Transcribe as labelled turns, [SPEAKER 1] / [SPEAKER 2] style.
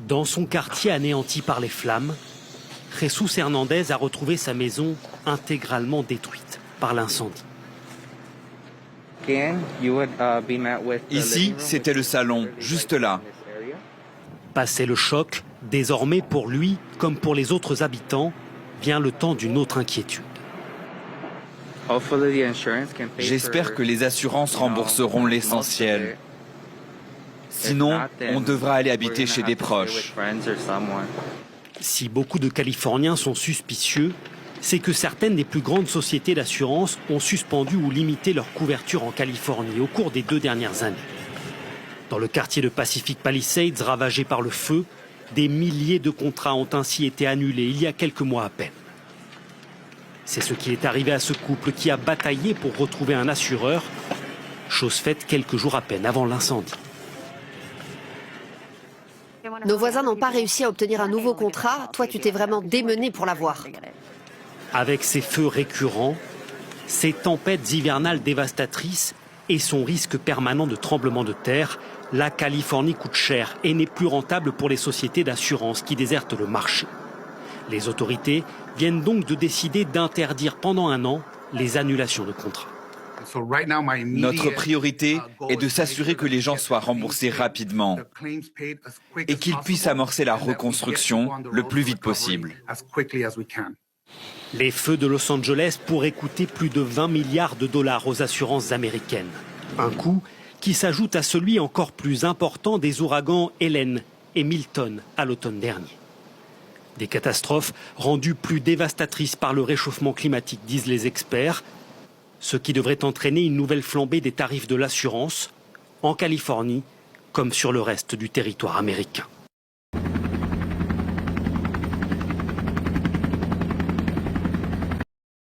[SPEAKER 1] Dans son quartier anéanti par les flammes, Jesus Hernandez a retrouvé sa maison intégralement détruite par l'incendie.
[SPEAKER 2] Ici, c'était le salon, juste là.
[SPEAKER 1] Passé le choc, désormais pour lui, comme pour les autres habitants, vient le temps d'une autre inquiétude.
[SPEAKER 2] J'espère que les assurances rembourseront l'essentiel. Sinon, on devra aller habiter chez des proches.
[SPEAKER 1] Si beaucoup de Californiens sont suspicieux, c'est que certaines des plus grandes sociétés d'assurance ont suspendu ou limité leur couverture en Californie au cours des 2 dernières années. Dans le quartier de Pacific Palisades, ravagé par le feu, des milliers de contrats ont ainsi été annulés il y a quelques mois à peine. C'est ce qui est arrivé à ce couple qui a bataillé pour retrouver un assureur, chose faite quelques jours à peine avant l'incendie.
[SPEAKER 3] Nos voisins n'ont pas réussi à obtenir un nouveau contrat. Toi, tu t'es vraiment démené pour l'avoir.
[SPEAKER 1] Avec ces feux récurrents, ces tempêtes hivernales dévastatrices et son risque permanent de tremblements de terre, la Californie coûte cher et n'est plus rentable pour les sociétés d'assurance qui désertent le marché. Les autorités viennent donc de décider d'interdire pendant 1 an les annulations de contrats.
[SPEAKER 2] Notre priorité est de s'assurer que les gens soient remboursés rapidement et qu'ils puissent amorcer la reconstruction le plus vite possible.
[SPEAKER 1] Les feux de Los Angeles pourraient coûter plus de 20 milliards de dollars aux assurances américaines. Un coût qui s'ajoute à celui encore plus important des ouragans Helen et Milton à l'automne dernier. Des catastrophes rendues plus dévastatrices par le réchauffement climatique, disent les experts, ce qui devrait entraîner une nouvelle flambée des tarifs de l'assurance, en Californie comme sur le reste du territoire américain.